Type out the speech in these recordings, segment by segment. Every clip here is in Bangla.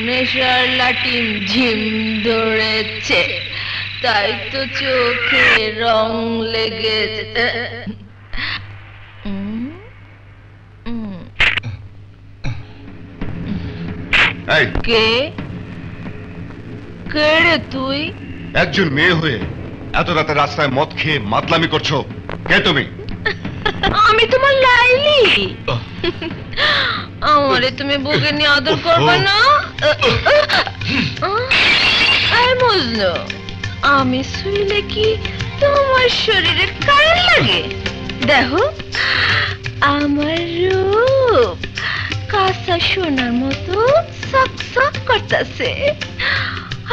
নেশার লাটিম ঝিম ধরেছে, তাই তো চোখে রং লেগেছে। কে কে রে তুই? একজন মেয়ে হয়ে এত রাতে রাস্তায় মদ খেয়ে মাতলামি করছো, কে তুমি? আমি তোমার লাইলি। আমারে তুমি বুকে নিয়ে আদর করবে না? আরে মজনু, আমি শুইলে কি তোমার শরীরে কারেন্ট লাগে? দেখো আমার রূপ কাঁচা সোনার মতো চকচক করতেছে,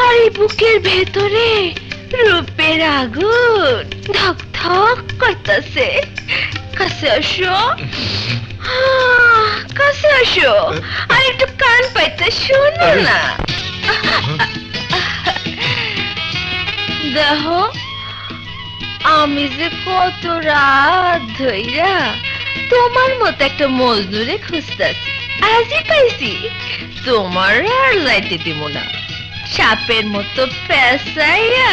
আর এই বুকের ভেতরে রূপের আগুন ধক ধক করতেছে। কাছে আসো, কাছে আসো, আর একটু কান পাইতে শোনো না। দেখো আমি যে কত রাত ধইরা তোমার মতো একটা মজনুরে খুঁজতেছি, আজই পাইছি। তোমার আর লাইতে দিব না, সাপের মতো পেঁচাইয়া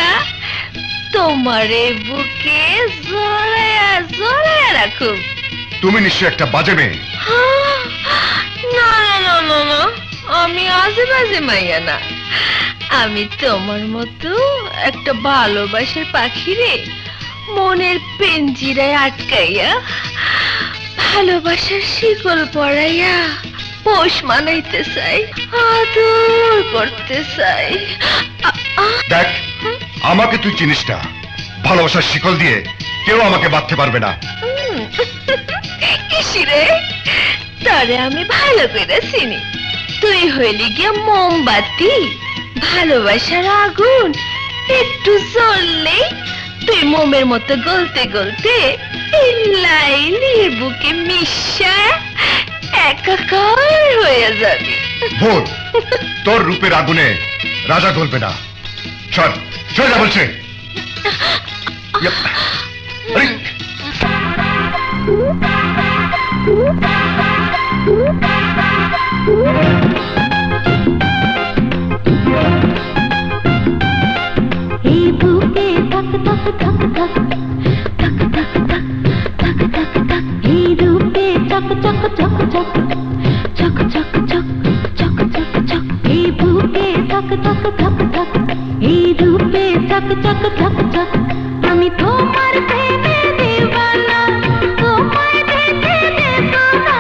তোমারে বুকে জড়াইয়া জড়াইয়া রাখো। তুমি নিশ্চয় একটা বাজে মেয়ে। না না না না না, আমি আজে বাজে মাইয়া না। আমি তোমার মতো একটা ভালোবাসার পাখি রে, মনের পেঞ্জিরায় আটকাইয়া ভালোবাসার শিকল পরাইয়া পোষ মানাইতে চাই, আদর করতে চাই। দেখ, আমাকে তুই চিনিস না, ভালোবাসার শিকল দিয়ে কেউ আমাকে বাঁধতে পারবে না। ইসিরে, তারে আমি ভালো করে চিনি। তুই হইলি গিয়া মোমবাতি, ভালোবাসার আগুন একটু জ্বললেই তুই মোমের মতো গলতে গলতে লাইলির বুকে মিশা একাকার হয়ে যাবি। ভুল, তোর রূপের আগুনে রাজা গলবে না। চল চল যা বলছে। এই বুকে ধক ধক ধক ধক ধক ধক ধক ধক ধক ধক, এই রূপে চক চক চক চক চক চক চক চক চক চক, এই বুকে ধক ধক ধক ধক, এই রূপে চক চক চক চক। আমি তোমার প্রেমে দিওয়ানা, তোমায় দেখে দেব না।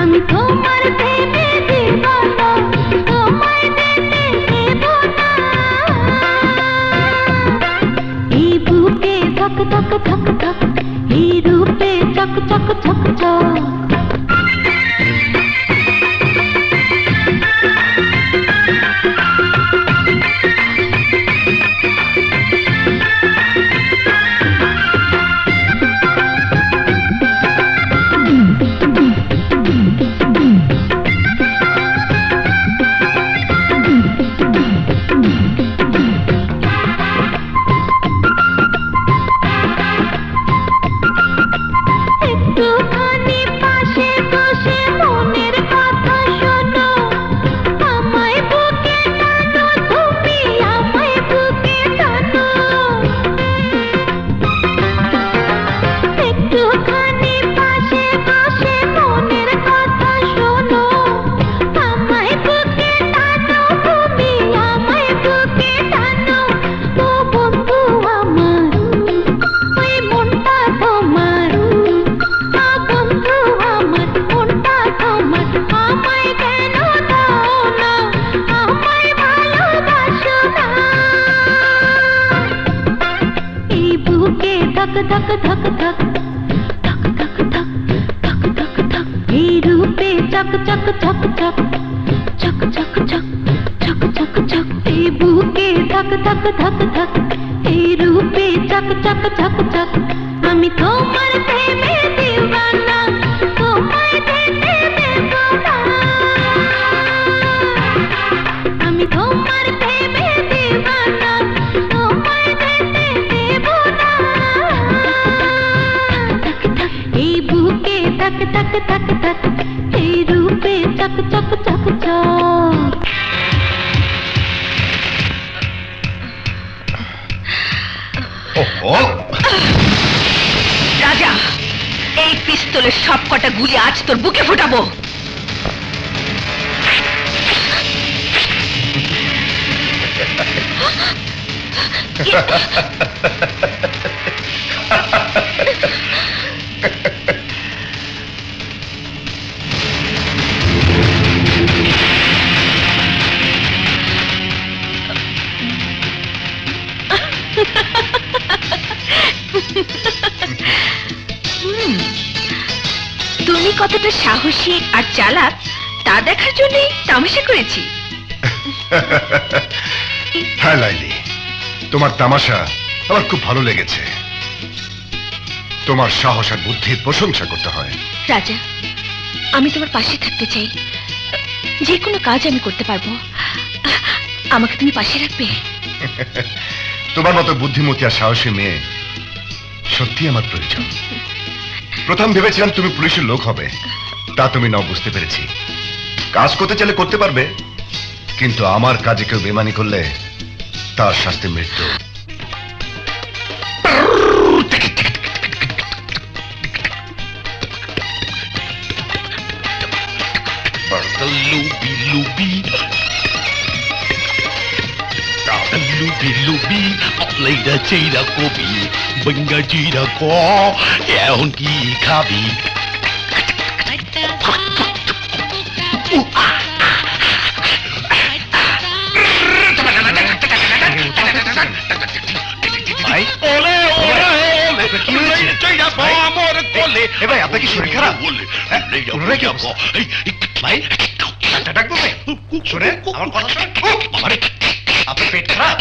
আমি তোমার প্রেমে দিওয়ানা, তোমায় দেখে দেব না। এই বুকে ধক ধক ধক ধক, এই রূপে চক চক চক চক। একটুখানি পাশে বসে মনের কথা শোনো, আমায় বুকে টানো, তুমি আমায় বুকে টানো। একটুখানি পাশে বসে মনের কথা শোনো, আমায় বুকে টানো, তুমি আমায় বুকে টানো। ও বন্ধু আমার, ওই মনটা তোমার, বন্ধু আমার মনটা তোমার, আমায় কেন দাও না, আমায় ভালোবাসো না। এই বুকে ধক ধক ধক ধক ধক ধক ধক ধক ধক ধক, এই রূপে চক চক চক চক চক চক চক চক চক চক, এই বুকে ধক ধক ধক ধক, এই রূপে চক চক চক চক। আমি তোমার প্রেমে দিওয়ানা, তোমায় দেখে দেব না। আমি তোমার প্রেমে দিওয়ানা, তোমায় দেখে দেব না। এই বুকে ধক ধক ধক ধক, এই রূপে চক চক চক চক চক। রাজা, এই পিস্তলের সব কটা গুলি আজ তোর বুকে ফোটাবো। তুমি কতটা সাহসী আর চালাক তা দেখার জন্যই তামাশা করেছি। হ্যাঁ লাইলি, তোমার তামাশা আমার খুব ভালো লেগেছে। তোমার সাহস আর বুদ্ধির প্রশংসা করতে হয়। রাজা, আমি তোমার পাশে থাকতে চাই, যে কোনো কাজ আমি করতে পারবো, আমাকে তুমি পাশে রাখবে? তোমার মতো বুদ্ধিমতী আর সাহসী মেয়ে সত্যি আমার প্রয়োজন। প্রথম ভেবেছিলাম তুমি পুলিশের লোক হবে, তা তুমি নাও বুঝতে পেরেছি। কাজ করতে চাইলে করতে পারবে, কিন্তু আমার কাজে কেউ বেমানি করলে তার শাস্তি মৃত্যু। Later, Jada Kobe, Benga Jada Ko, এখন কি খাবি? আপনার কি শরীর খারাপ? ভাই ডাকবো শুনে আমার কথা শুনে আপনার পেট খারাপ?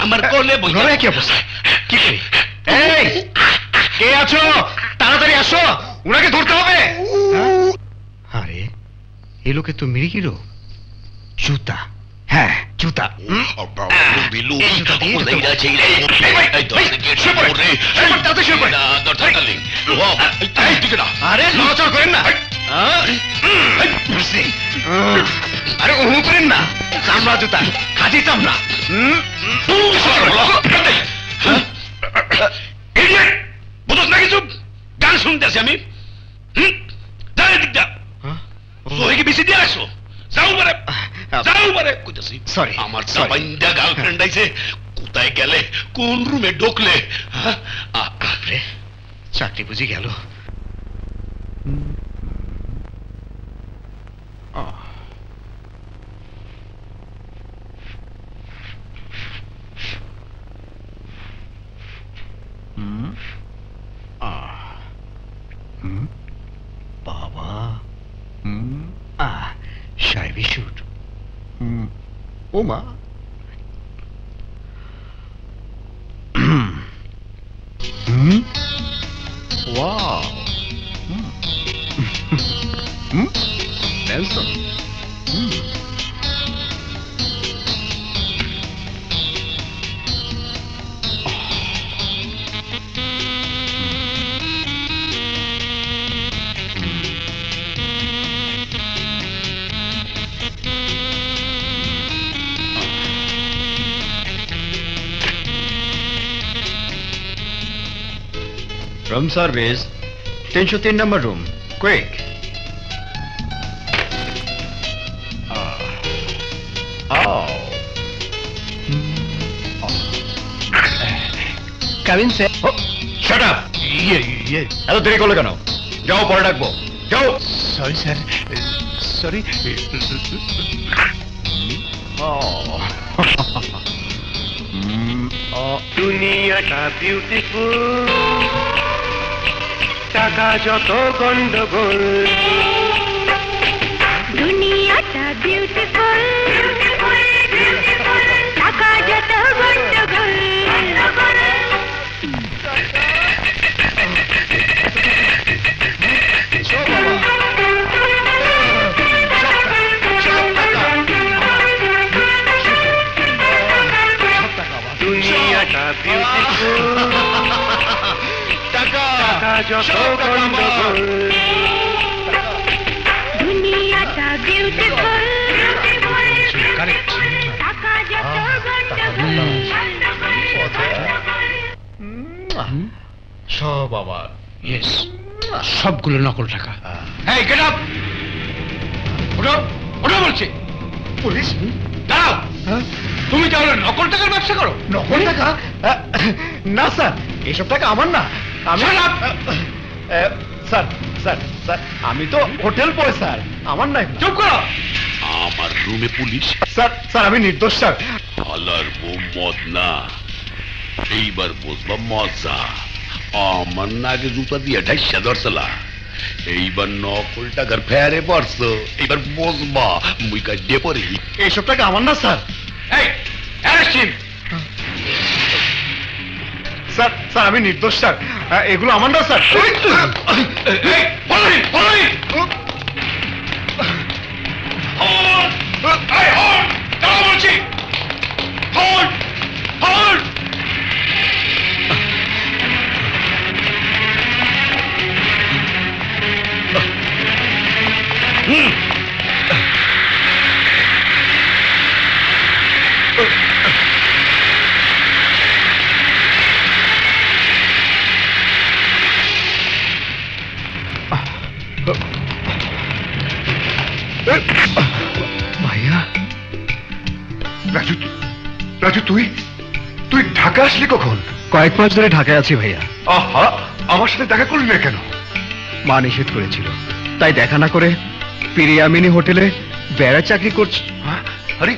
আমার কোলে কি অবস্থা? কি করি? এই কে আছো? তাড়াতাড়ি আসো, উনাকে ধরতে হবে। আরে এই লোকে তো মিরিকিরো জুতা। হ্যাঁ জুতা। আরে নড়াচড় করেন না, আরে অনু করেন না। চামড়া জুতা, খাঁটি চামড়া। বুঝোস না কিছু? গান শুনতেছি আমি। বেশি দিয়ে আসো, যাও পারে যাও পারে কইতেছি। সরি, আমার চাপাইন্দা গার্লফ্রেন্ড আইছে, কোথায় গেলে, কোন রুমে ঢুকলে? চাকরি বুঝি গেল। বাবা সাহেবি শুট। ও মা, wow, Nelson. Room service, 303 number room. Quick. Come in, sir. Oh, shut up. এত দেরি করলে কেন? যাও, পরে ডাকবো। যাও। Sorry sir, sorry. দুনিয়াটা বিউটিফুল, টাকা যত গন্ডগোল। দুনিয়াটা বিউটিফুল, টাকা যত গন্ডগোল। দুনিয়াটা বিউটিফুল, টাকা যত গন্ডগোল। দুনিয়াটা বিউটিফুল Correct. টাকা যত সব আবার ইয়েস, সবগুলো নকল টাকা। এই গেট আপ, ওঠো ওঠো বলছি। পুলিশ দাঁড়াও, তুমি তাহলে নকল টাকার ব্যবসা করো? নকল টাকা? না স্যার, এসব টাকা আমার না। আমি Shut up! Sir sir sir আমি তো হোটেল বয় স্যার, আমার নাই। চুপ করো। আমার রুমে পুলিশ, স্যার স্যার আমি নির্দোষ স্যার। হালার বউ মদ না, এইবার বুঝবা মজা। আমার নাকে জুতা দিয়ে ঢাইসা ধরছলা, এইবার নকল টাকার ফেরে পড়ছো, এইবার বুঝবা মুই কাটে পড়ি। এইসব টাকা আমার না স্যার। এই অ্যারেস্ট হিম। স্যার স্যার আমি নির্দোষ স্যার, এগুলো আমার না স্যার। এই follow him, follow him. Hold, এই হোল্ড, দাঁড়াও বলছি। Hold, hold. ভাইয়া, রাজু, রাজু তুই তুই ঢাকা আসলি কখন? কয়েক মাস ধরে ঢাকায় আছি ভাইয়া। আহা, আমার সাথে দেখা করলি না কেন? মা নিষেধ করেছিল, তাই দেখা না করে পিরিয়ামিনী হোটেলে বেড়া চাকরি করছি। আরে